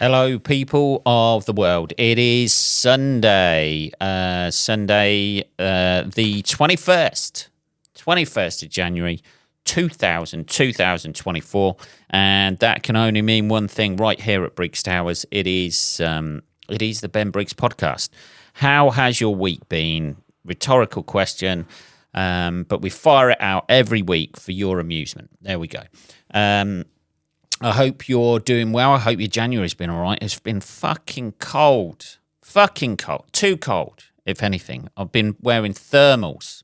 Hello, people of the world. It is Sunday, the 21st of January, 2024. And that can only mean one thing right here at Briggs Towers. It is the Ben Briggs podcast. How has your week been? Rhetorical question, but we fire it out every week for your amusement. There we go. I hope you're doing well. I hope your January's been all right. It's been fucking cold. Fucking cold. Too cold, if anything. I've been wearing thermals.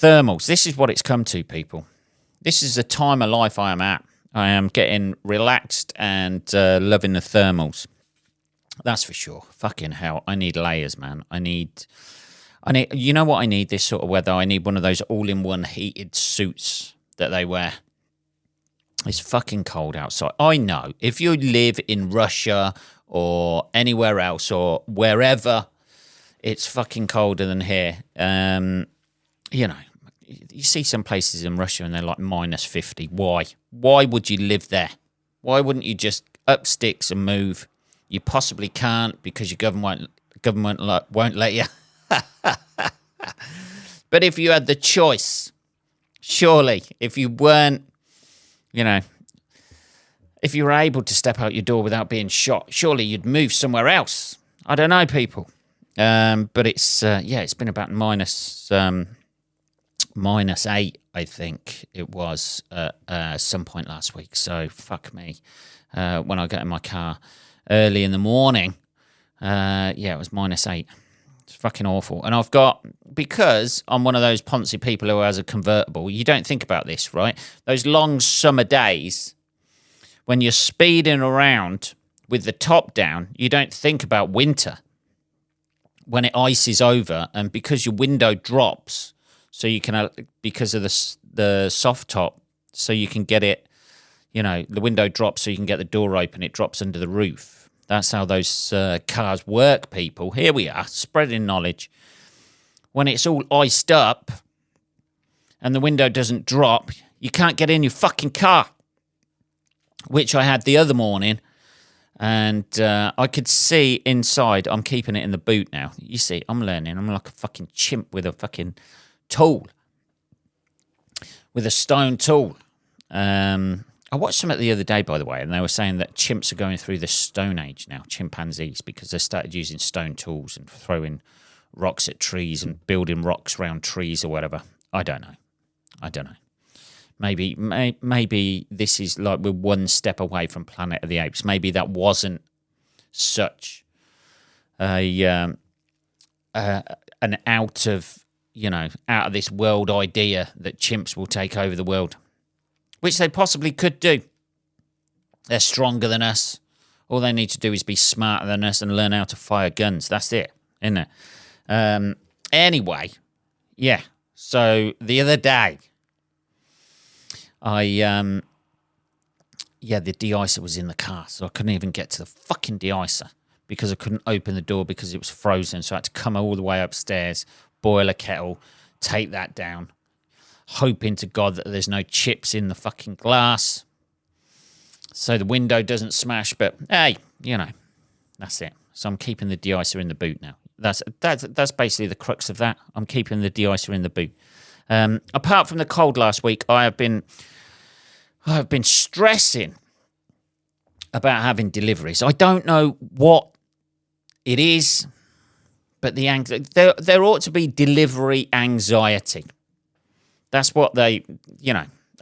This is what it's come to, people. This is the time of life I am at. I am getting relaxed and loving the thermals. That's for sure. Fucking hell. I need layers, man. I need. You know what I need this sort of weather? I need one of those all-in-one heated suits that they wear. It's fucking cold outside. I know. If you live in Russia or anywhere else or wherever, it's fucking colder than here. You see some places in Russia and they're like minus 50. Why? Why would you live there? Why wouldn't you just up sticks and move? You possibly can't because your government won't let you. But if you had the choice, surely, if you weren't, if you were able to step out your door without being shot, surely you'd move somewhere else. I don't know, people. But it's been about minus 8, I think it was at some point last week. So fuck me. When I got in my car early in the morning, it was minus 8. It's fucking awful. And because I'm one of those poncy people who has a convertible, you don't think about this, right? Those long summer days when you're speeding around with the top down, you don't think about winter when it ices over. And because your window drops, so you can, because of the soft top, so you can get it, the window drops so you can get the door open, it drops under the roof. That's how those cars work, people. Here we are, spreading knowledge. When it's all iced up and the window doesn't drop, you can't get in your fucking car, which I had the other morning. And I could see inside. I'm keeping it in the boot now. You see, I'm learning. I'm like a fucking chimp with a fucking tool, with a stone tool. I watched something the other day, by the way, and they were saying that chimps are going through the Stone Age now, chimpanzees, because they started using stone tools and throwing rocks at trees and building rocks around trees or whatever. I don't know. Maybe this is like we're one step away from Planet of the Apes. Maybe that wasn't such an out of this world idea that chimps will take over the world. Which they possibly could do. They're stronger than us. All they need to do is be smarter than us and learn how to fire guns. That's it, isn't it? Anyway, yeah. So the other day, the de-icer was in the car, so I couldn't even get to the fucking de-icer because I couldn't open the door because it was frozen. So I had to come all the way upstairs, boil a kettle, take that down, hoping to God that there's no chips in the fucking glass so the window doesn't smash. But hey, that's it. So I'm keeping the de-icer in the boot now. That's basically the crux of that. I'm keeping the de-icer in the boot. Apart from the cold last week, I have been stressing about having deliveries. I don't know what it is, but there ought to be delivery anxiety. That's what I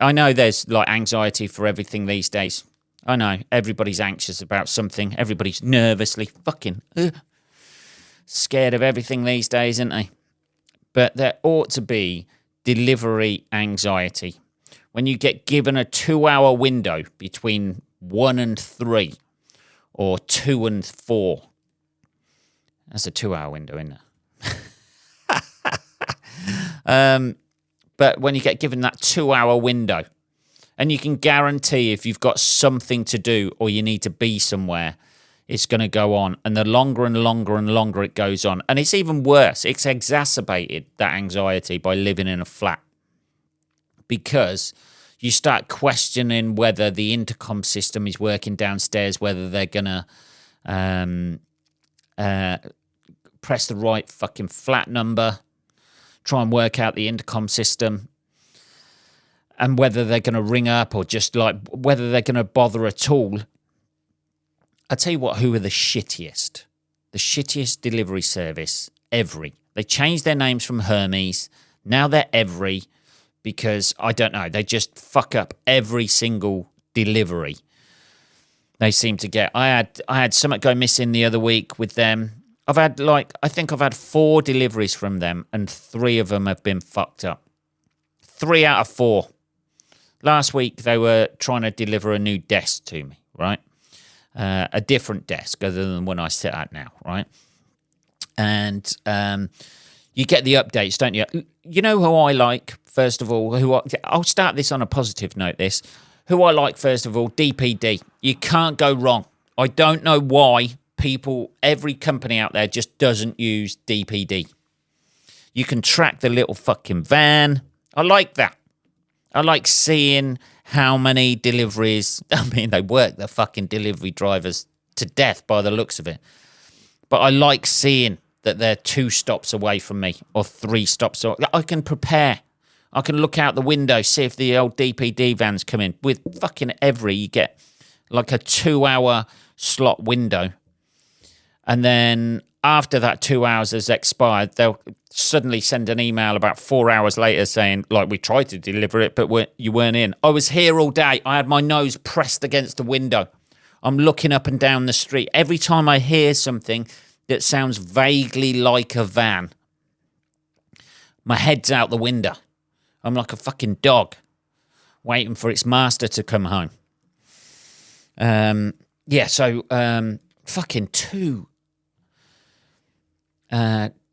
know there's like anxiety for everything these days. I know everybody's anxious about something. Everybody's nervously fucking scared of everything these days, isn't they? But there ought to be delivery anxiety. When you get given a 2-hour window between 1 and 3 or 2 and 4. That's a 2-hour window, isn't it? But when you get given that 2-hour window and you can guarantee if you've got something to do or you need to be somewhere, it's going to go on. And the longer and longer and longer it goes on. And it's even worse. It's exacerbated that anxiety by living in a flat because you start questioning whether the intercom system is working downstairs, whether they're going to press the right fucking flat number, try and work out the intercom system, and whether they're going to ring up or just like whether they're going to bother at all. I tell you what, who are the shittiest? The shittiest delivery service, Every. They changed their names from Hermes. Now they're Every because, I don't know, they just fuck up every single delivery they seem to get. I had something go missing the other week with them. I think I've had 4 deliveries from them and 3 of them have been fucked up. 3 out of 4. Last week they were trying to deliver a new desk to me, right? A different desk other than the one I sit at now, right? And you get the updates, don't you? You know who I like, first of all? I'll start this on a positive note, this. Who I like, first of all, DPD. You can't go wrong. I don't know why every company out there just doesn't use DPD. You can track the little fucking van. I like that. I like seeing how many deliveries. I mean, they work the fucking delivery drivers to death by the looks of it. But I like seeing that they're 2 stops away from me or 3 stops. I can prepare. I can look out the window, see if the old DPD van's come in. With fucking Every, you get like a 2-hour slot window. And then after that 2 hours has expired, they'll suddenly send an email about 4 hours later saying, like, we tried to deliver it, but you weren't in. I was here all day. I had my nose pressed against the window. I'm looking up and down the street. Every time I hear something that sounds vaguely like a van, my head's out the window. I'm like a fucking dog waiting for its master to come home. Fucking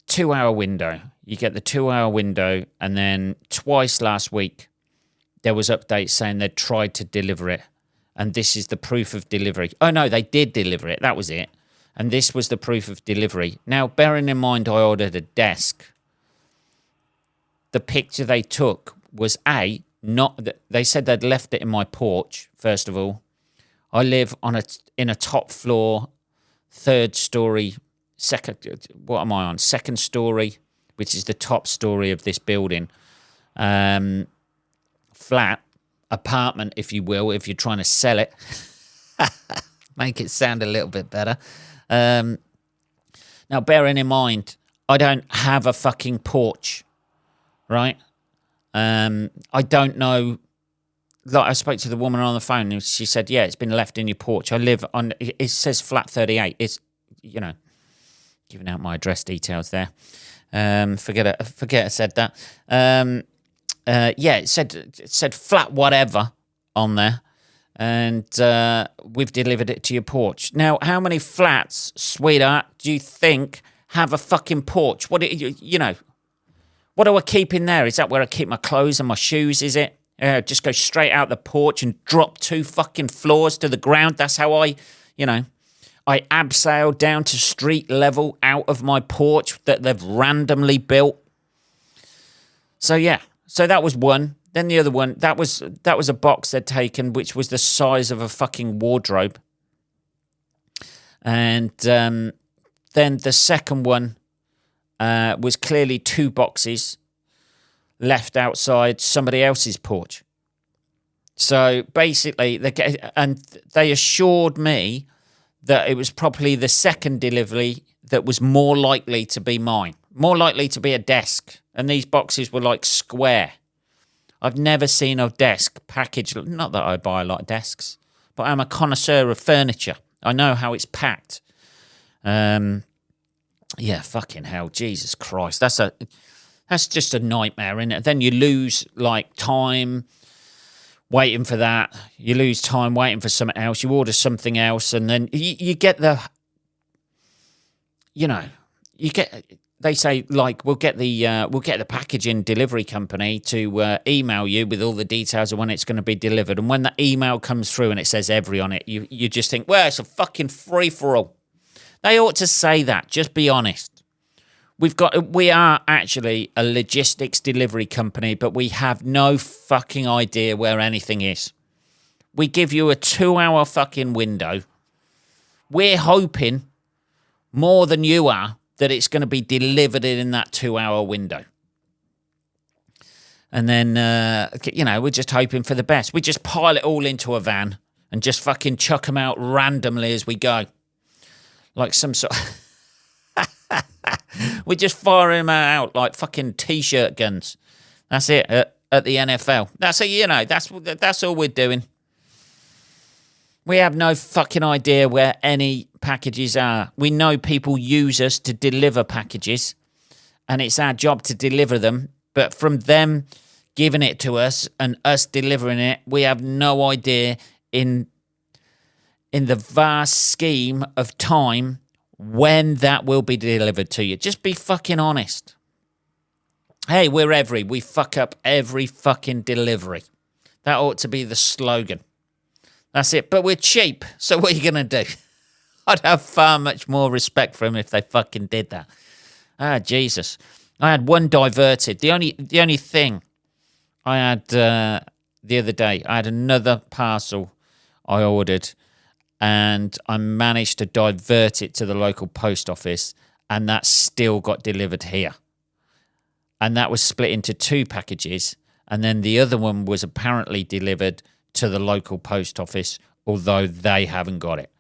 2-hour window. You get the 2-hour window, and then twice last week there was updates saying they'd tried to deliver it, and this is the proof of delivery. Oh no, they did deliver it. That was it. And this was the proof of delivery. Now, bearing in mind I ordered a desk, the picture they took was they said they'd left it in my porch, first of all. I live in a top floor, 3rd story, second story, which is the top story of this building. Flat, apartment, if you will, if you're trying to sell it. Make it sound a little bit better. Now, bearing in mind, I don't have a fucking porch, right? I don't know. Like, I spoke to the woman on the phone and she said, yeah, it's been left in your porch. I live on, it says flat 38. It's, giving out my address details there. Forget I said that. It said flat whatever on there. And we've delivered it to your porch. Now, how many flats, sweetheart, do you think have a fucking porch? What do I keep in there? Is that where I keep my clothes and my shoes, is it? Just go straight out the porch and drop 2 fucking floors to the ground. That's how I abseil down to street level out of my porch that they've randomly built. So, yeah. So that was one. Then the other one, that was a box they'd taken, which was the size of a fucking wardrobe. And then the second one was clearly 2 boxes left outside somebody else's porch. So basically, they assured me that it was probably the second delivery that was more likely to be mine, more likely to be a desk. And these boxes were like square. I've never seen a desk packaged. Not that I buy a lot of desks, but I'm a connoisseur of furniture. I know how it's packed. Fucking hell, Jesus Christ. That's just a nightmare, isn't it? Then you lose like time waiting for that. You lose time waiting for something else. You order something else, and then you get they say, like, we'll get the packaging delivery company to email you with all the details of when it's going to be delivered. And when the email comes through and it says Every on it, you just think, well, it's a fucking free-for-all. They ought to say that. Just be honest. We are actually a logistics delivery company, but we have no fucking idea where anything is. We give you a 2-hour fucking window. We're hoping more than you are that it's going to be delivered in that 2-hour window. And then, we're just hoping for the best. We just pile it all into a van and just fucking chuck them out randomly as we go. Like some sort of... We just fire them out like fucking T-shirt guns. That's it at the NFL. That's it, that's all we're doing. We have no fucking idea where any packages are. We know people use us to deliver packages, and it's our job to deliver them. But from them giving it to us and us delivering it, we have no idea in the vast scheme of time when that will be delivered to you. Just be fucking honest. Hey, we fuck up every fucking delivery. That ought to be the slogan. That's it. But we're cheap, so what are you going to do? I'd have far much more respect for them if they fucking did that. Ah, Jesus. I had one diverted. The only thing I had the other day, I had another parcel I ordered, and I managed to divert it to the local post office, and that still got delivered here. And that was split into 2 packages, and then the other one was apparently delivered to the local post office, although they haven't got it.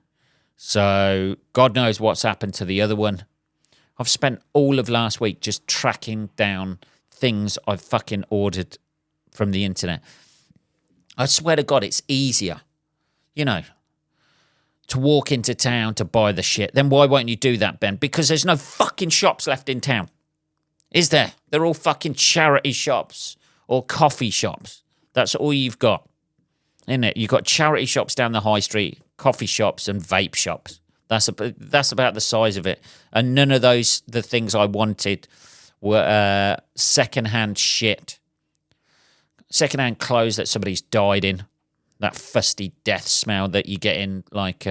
So God knows what's happened to the other one. I've spent all of last week just tracking down things I've fucking ordered from the internet. I swear to God, it's easier, to walk into town to buy the shit. Then why won't you do that, Ben? Because there's no fucking shops left in town. Is there? They're all fucking charity shops or coffee shops. That's all you've got, isn't it? You've got charity shops down the high street, coffee shops and vape shops. That's about the size of it. And none of the things I wanted were second-hand shit. Second-hand clothes that somebody's died in. That fusty death smell that you get in like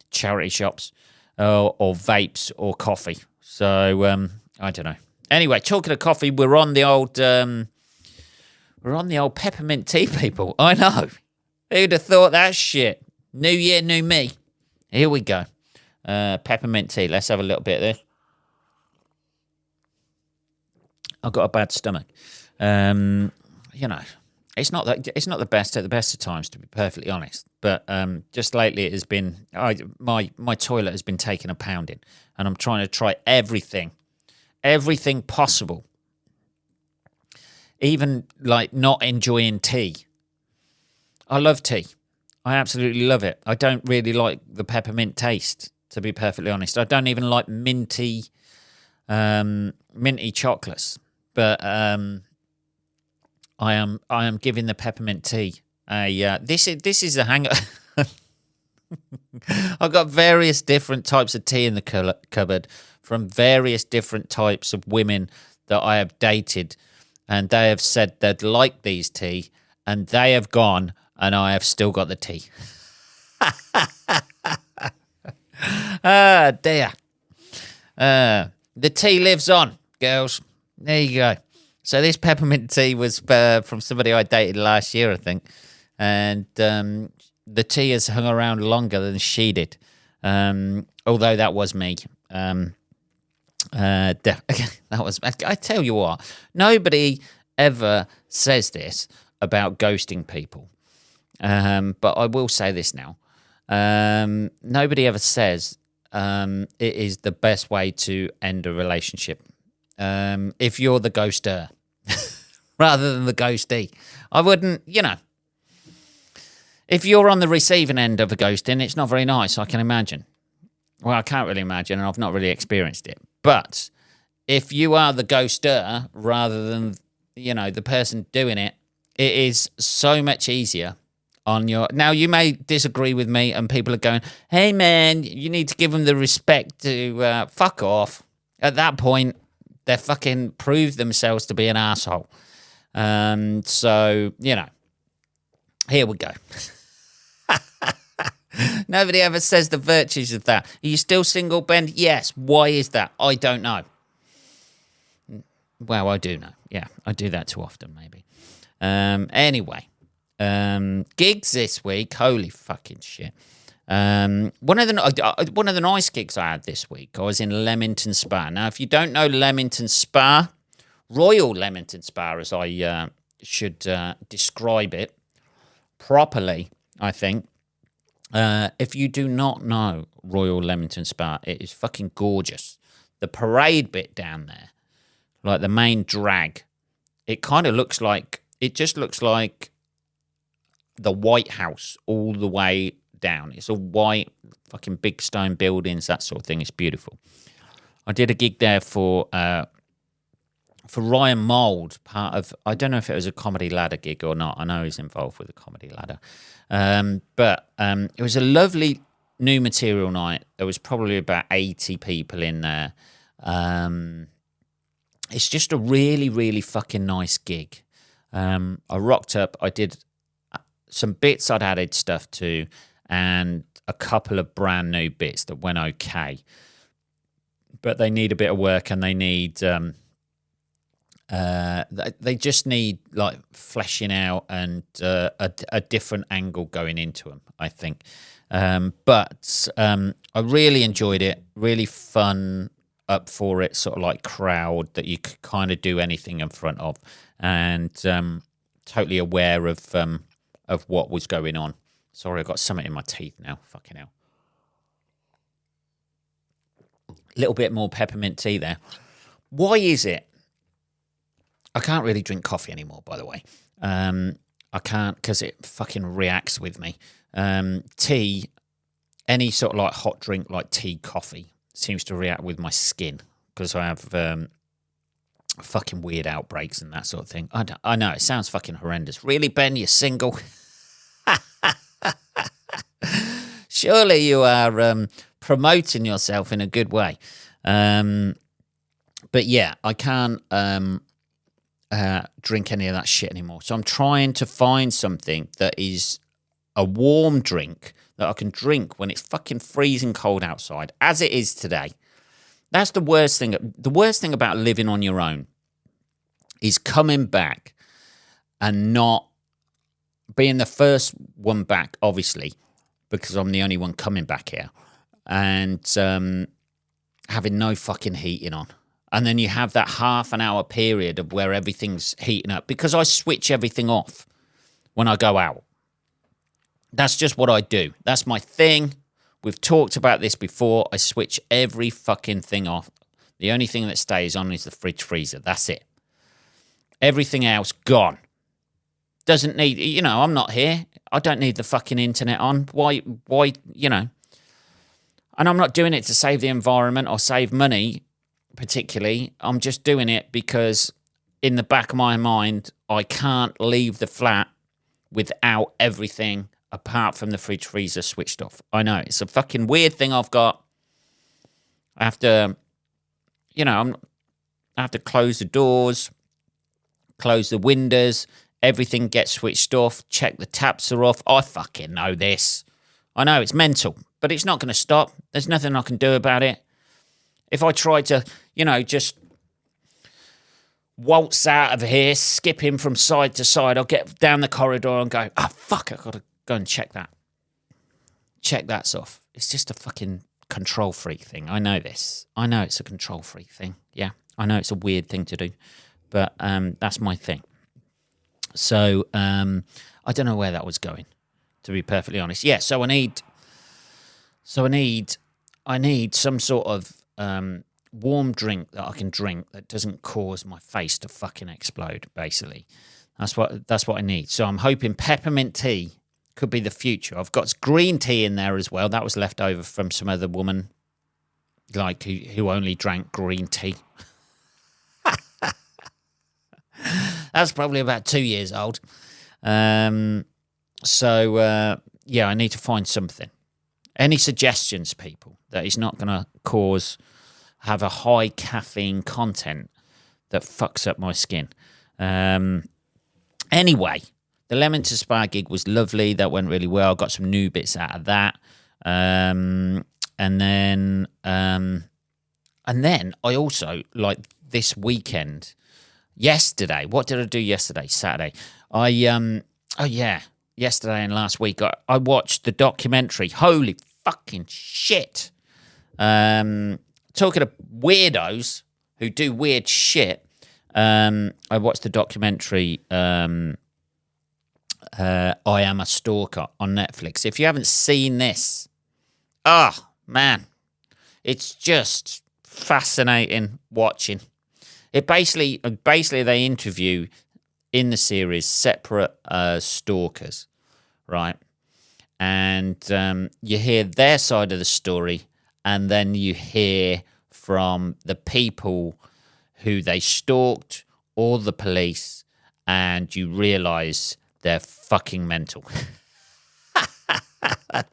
charity shops or vapes or coffee. So I don't know. Anyway, talking of coffee, we're on the old peppermint tea, people. I know. Who'd have thought that shit? New year, new me. Here we go. Peppermint tea. Let's have a little bit of this. I've got a bad stomach. It's not the best at the best of times, to be perfectly honest. But just lately, it has been my toilet has been taking a pounding, and I'm trying to try everything possible. Even like not enjoying tea. I love tea. I absolutely love it. I don't really like the peppermint taste, to be perfectly honest. I don't even like minty chocolates. But I am giving the peppermint tea a this is a hang. I've got various different types of tea in the cupboard from various different types of women that I have dated, and they have said they'd like these tea, and they have gone, and I have still got the tea. Ah, dear. The tea lives on, girls. There you go. So this peppermint tea was from somebody I dated last year, I think. And the tea has hung around longer than she did. Although that was me. That was. I tell you what, nobody ever says this about ghosting people. But I will say this now. Nobody ever says it is the best way to end a relationship. If you're the ghoster rather than the ghostee, I wouldn't, if you're on the receiving end of a ghosting, it's not very nice, I can imagine. Well, I can't really imagine, and I've not really experienced it. But if you are the ghoster rather than, the person doing it, it is so much easier on your... Now, you may disagree with me, and people are going, hey, man, you need to give them the respect to fuck off. At that point, they fucking prove themselves to be an asshole. So, here we go. Nobody ever says the virtues of that. Are you still single, Ben? Yes. Why is that? I don't know. Well, I do know. Yeah, I do that too often, maybe. Anyway, gigs this week. Holy fucking shit. One of the nice gigs I had this week, I was in Leamington Spa. Now, if you don't know Leamington Spa, Royal Leamington Spa, as I should describe it properly, I think. If you do not know Royal Leamington Spa, it is fucking gorgeous. The parade bit down there, like the main drag, it just looks like the White House all the way down. It's all white, fucking big stone buildings, that sort of thing. It's beautiful. I did a gig there for Ryan Mould, part of, I don't know if it was a Comedy Ladder gig or not. I know he's involved with the Comedy Ladder. But it was a lovely new material night. There was probably about 80 people in there. It's just a really, really fucking nice gig. I rocked up. I did some bits I'd added stuff to and a couple of brand new bits that went okay. But they need a bit of work and they need... they just need like fleshing out and a different angle going into them, I think. But I really enjoyed it. Really fun, up for it, sort of like crowd that you could kind of do anything in front of, and totally aware of what was going on. Sorry, I've got something in my teeth now. Fucking hell. A little bit more peppermint tea there. Why is it? I can't really drink coffee anymore, by the way. I can't because it fucking reacts with me. Tea, any sort of like hot drink like tea, coffee, seems to react with my skin because I have fucking weird outbreaks and that sort of thing. I know, it sounds fucking horrendous. Really, Ben, you're single? Surely you are promoting yourself in a good way. But yeah, I can't... drink any of that shit anymore. So I'm trying to find something that is a warm drink that I can drink when it's fucking freezing cold outside, as it is today. That's the worst thing. The worst thing about living on your own is coming back and not being the first one back, obviously, because I'm the only one coming back here, and having no fucking heating on. And then you have that half an hour period of where everything's heating up because I switch everything off when I go out. That's just what I do. That's my thing. We've talked about this before. I switch every fucking thing off. The only thing that stays on is the fridge freezer. That's it. Everything else gone. Doesn't need, I'm not here. I don't need the fucking internet on. Why, And I'm not doing it to save the environment or save money. Particularly, I'm just doing it because in the back of my mind, I can't leave the flat without everything apart from the fridge freezer switched off. I know, it's a fucking weird thing I've got. I have to, I have to close the doors, close the windows, everything gets switched off, check the taps are off. I fucking know this. I know, it's mental, but it's not going to stop. There's nothing I can do about it. If I try to, just waltz out of here, skipping from side to side, I'll get down the corridor and go, fuck, I've got to go and check that. Check that's off. It's just a fucking control freak thing. I know this. I know it's a control freak thing. Yeah, I know it's a weird thing to do, but that's my thing. So I don't know where that was going, to be perfectly honest. Yeah, so I need some sort of warm drink that I can drink that doesn't cause my face to fucking explode, basically. That's what I need. So I'm hoping peppermint tea could be the future. I've got green tea in there as well. That was left over from some other woman like who only drank green tea. That's probably about 2 years old. So I need to find something. Any suggestions, people, that is not going to have a high caffeine content that fucks up my skin? Anyway, the Leamington Spa gig was lovely. That went really well. Got some new bits out of that. And then I also, like this weekend, yesterday. What did I do yesterday? Saturday. Yesterday and last week I watched the documentary. Holy fucking shit. Talking of weirdos who do weird shit. I watched the documentary I Am a Stalker on Netflix. If you haven't seen this, man, it's just fascinating watching. It basically they interview in the series separate stalkers, right? And you hear their side of the story, and then you hear from the people who they stalked or the police, and you realise they're fucking mental.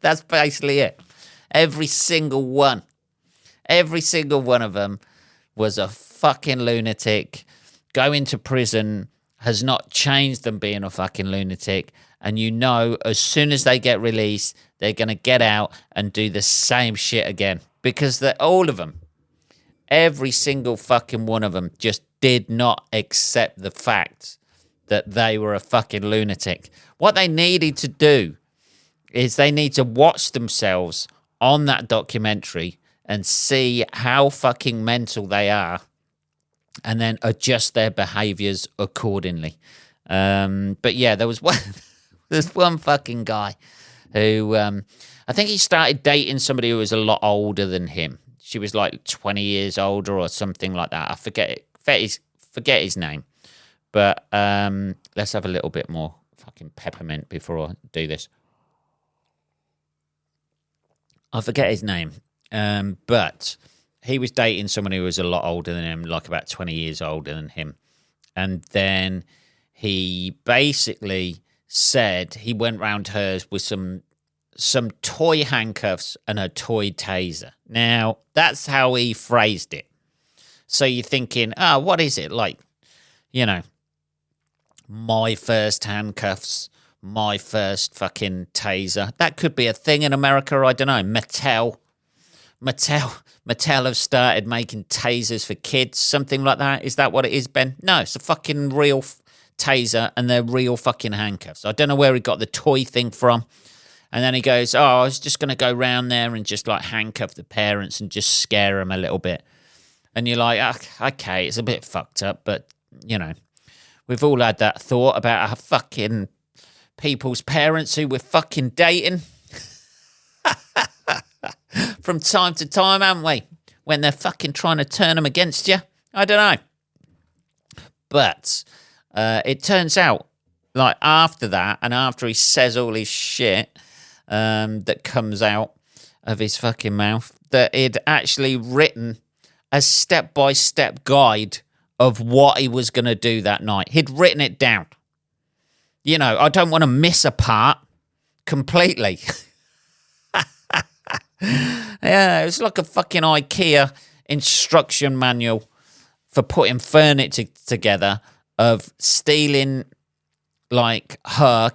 That's basically it. Every single one of them was a fucking lunatic. Going to prison has not changed them being a fucking lunatic. And you know, as soon as they get released, they're going to get out and do the same shit again. Because all of them, every single fucking one of them just did not accept the fact that they were a fucking lunatic. What they needed to do is they need to watch themselves on that documentary and see how fucking mental they are, and then adjust their behaviours accordingly. But yeah, there's one fucking guy who I think he started dating somebody who was a lot older than him. She was like 20 years older or something like that. I forget his name. But let's have a little bit more fucking peppermint before I do this. I forget his name. But he was dating someone who was a lot older than him, like about 20 years older than him. And then he basically said he went round hers with some toy handcuffs and a toy taser. Now, that's how he phrased it. So you're thinking, what is it? Like, you know, my first handcuffs, my first fucking taser. That could be a thing in America, I don't know. Mattel have started making tasers for kids, something like that. Is that what it is, Ben? No, it's a fucking real taser and they're real fucking handcuffs. I don't know where he got the toy thing from. And then he goes, I was just going to go round there and just like handcuff the parents and just scare them a little bit. And you're like, okay, it's a bit fucked up, but, you know, we've all had that thought about our fucking people's parents who we're fucking dating. From time to time, haven't we? When they're fucking trying to turn them against you. I don't know. But it turns out, like, after that, and after he says all his shit that comes out of his fucking mouth, that he'd actually written a step-by-step guide of what he was going to do that night. He'd written it down. You know, I don't want to miss a part completely. Yeah, it was like a fucking IKEA instruction manual for putting furniture together of stealing, like,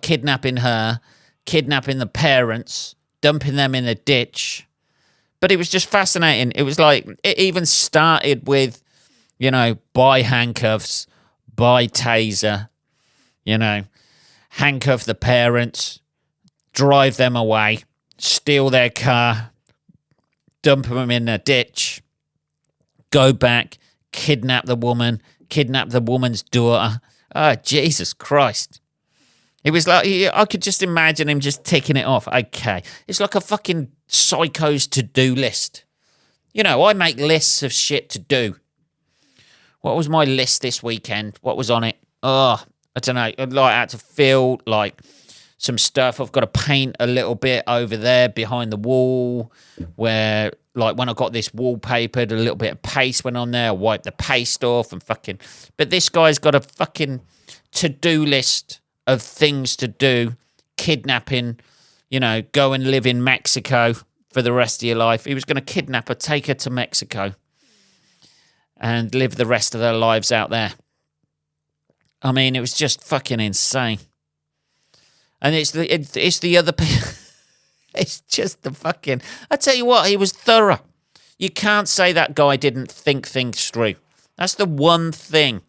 kidnapping the parents, dumping them in a ditch. But it was just fascinating. It was like, it even started with, you know, buy handcuffs, buy taser, you know, handcuff the parents, drive them away, steal their car, dump them in a ditch, go back, kidnap the woman's daughter. Oh, Jesus Christ. It was like, I could just imagine him just ticking it off. Okay. It's like a fucking psycho's to-do list. You know, I make lists of shit to do. What was my list this weekend? What was on it? Oh, I don't know. I had to fill, like, some stuff. I've got to paint a little bit over there behind the wall where, like, when I got this wallpapered, a little bit of paste went on there. I wiped the paste off and fucking... But this guy's got a fucking to-do list of things to do. Kidnapping, you know, go and live in Mexico for the rest of your life. He was going to kidnap her, take her to Mexico and live the rest of their lives out there. I mean, it was just fucking insane. And it's the other people. It's just the fucking... I tell you what, he was thorough. You can't say that guy didn't think things through. That's the one thing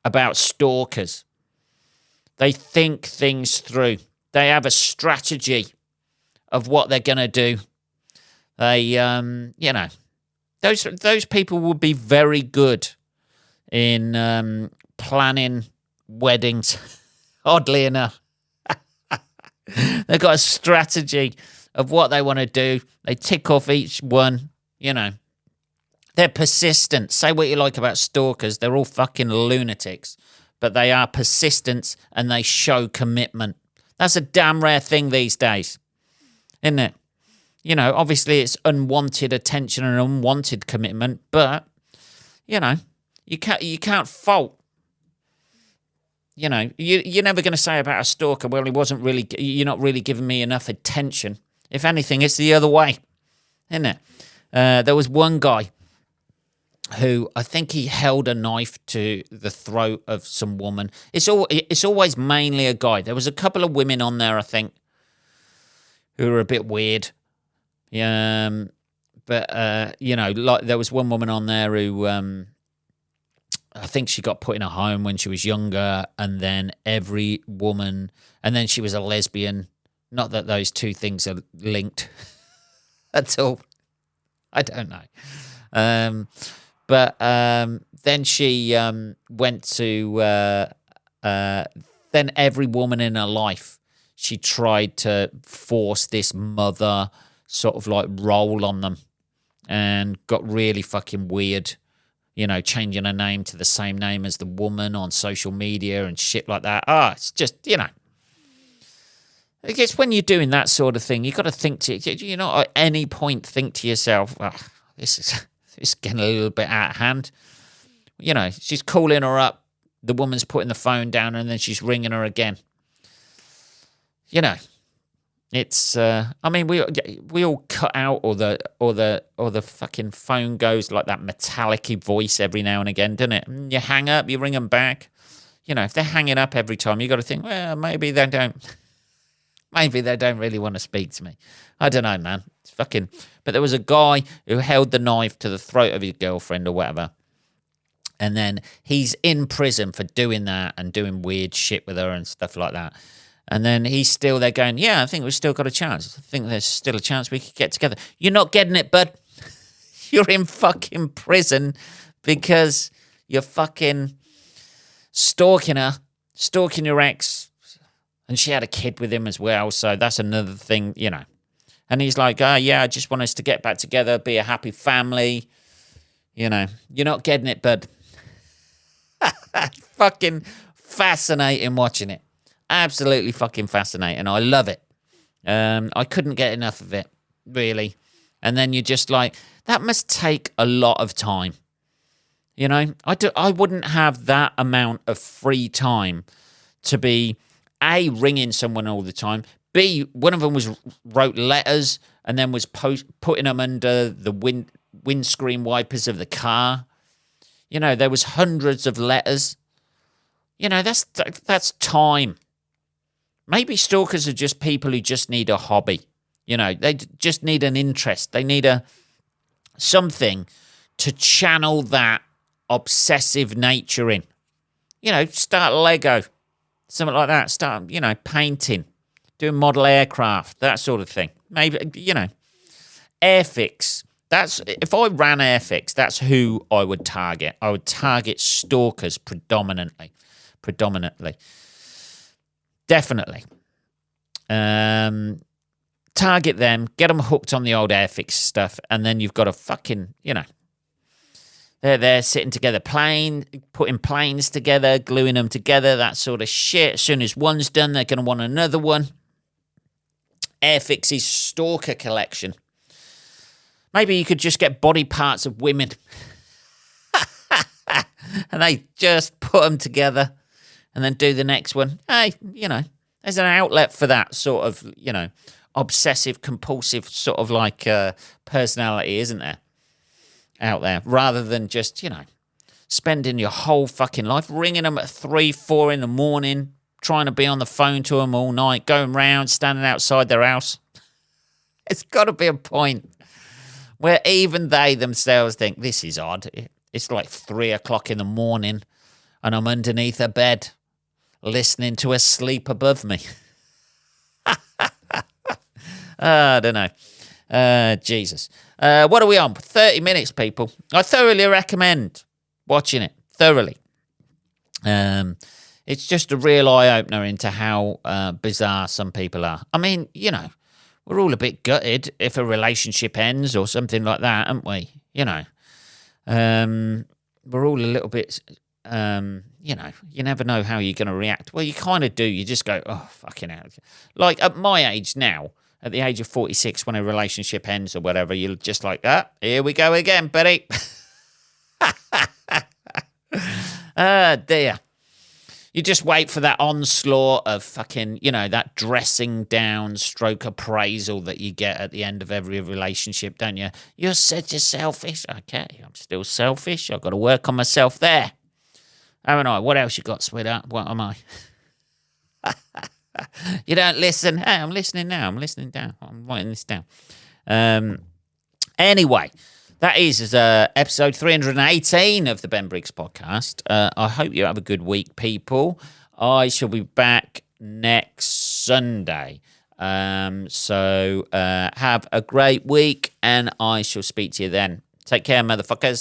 about stalkers. They think things through. They have a strategy of what they're going to do. They, those people will be very good in planning weddings, oddly enough. They've got a strategy of what they want to do. They tick off each one, They're persistent. Say what you like about stalkers. They're all fucking lunatics. But they are persistent and they show commitment. That's a damn rare thing these days, isn't it? Obviously it's unwanted attention and unwanted commitment, but, you can't fault. You're never going to say about a stalker, well, you're not really giving me enough attention. If anything, it's the other way, isn't it? There was one guy who I think he held a knife to the throat of some woman. It's always mainly a guy. There was a couple of women on there, I think, who were a bit weird. But like there was one woman on there who I think she got put in a home when she was younger, and then and then she was a lesbian. Not that those two things are linked at all. I don't know. But then she went to, then every woman in her life, she tried to force this mother sort of like role on them and got really fucking weird, changing her name to the same name as the woman on social media and shit like that. It's just, I guess when you're doing that sort of thing, you've got to think at any point think to yourself, this is getting a little bit out of hand. She's calling her up. The woman's putting the phone down and then she's ringing her again. It's. we all cut out or the fucking phone goes like that metallic-y voice every now and again, doesn't it? And you hang up, you ring them back. If they're hanging up every time, you got to think, well, maybe they don't. Maybe they don't really want to speak to me. I don't know, man. It's fucking. But there was a guy who held the knife to the throat of his girlfriend or whatever. And then he's in prison for doing that and doing weird shit with her and stuff like that. And then he's still there going, yeah, I think we've still got a chance. I think there's still a chance we could get together. You're not getting it, bud. You're in fucking prison because you're fucking stalking her, stalking your ex. And she had a kid with him as well. So that's another thing, And he's like, yeah, I just want us to get back together, be a happy family. You're not getting it, bud. Fucking fascinating watching it. Absolutely fucking fascinating. I love it. I couldn't get enough of it, really. And then you're just like, that must take a lot of time. I wouldn't have that amount of free time to be, A, ringing someone all the time. B, one of them wrote letters and then was putting them under the windscreen wipers of the car. There was hundreds of letters. That's time. Maybe stalkers are just people who just need a hobby. They just need an interest. They need something to channel that obsessive nature in. Start Lego, something like that. Start, painting, doing model aircraft, that sort of thing. Maybe, Airfix. If I ran Airfix, that's who I would target. I would target stalkers predominantly. Definitely. Target them, get them hooked on the old Airfix stuff, and then you've got a fucking, they're there sitting together, putting planes together, gluing them together, that sort of shit. As soon as one's done, they're going to want another one. Airfix's stalker collection. Maybe you could just get body parts of women and they just put them together and then do the next one. Hey, there's an outlet for that sort of, obsessive, compulsive sort of like personality, isn't there? Out there, rather than just, spending your whole fucking life ringing them at 3, 4 in the morning, trying to be on the phone to them all night, going round, standing outside their house. It's got to be a point where even they themselves think, this is odd. It's like 3 o'clock in the morning. and I'm underneath a bed listening to her sleep above me. I don't know. Jesus. What are we on? 30 minutes, people. I thoroughly recommend watching it. Thoroughly. It's just a real eye-opener into how bizarre some people are. I mean, you know, we're all a bit gutted if a relationship ends or something like that, aren't we? You know. We're all a little bit, you know, you never know how you're going to react. Well, you kind of do. You just go, oh, fucking hell. Like at my age now, at the age of 46, when a relationship ends or whatever, you're just like, ah, here we go again, buddy. Ah, dear. You just wait for that onslaught of fucking, you know, that dressing down stroke appraisal that you get at the end of every relationship, don't you? You're such a selfish. Okay, I'm still selfish. I've got to work on myself there. Haven't I? What else you got, sweetheart? What am I? You don't listen. Hey, I'm listening now. I'm listening down. I'm writing this down. Anyway, that is episode 318 of the Ben Briggs podcast. I hope you have a good week, people. I shall be back next Sunday. So have a great week, and I shall speak to you then. Take care, motherfuckers.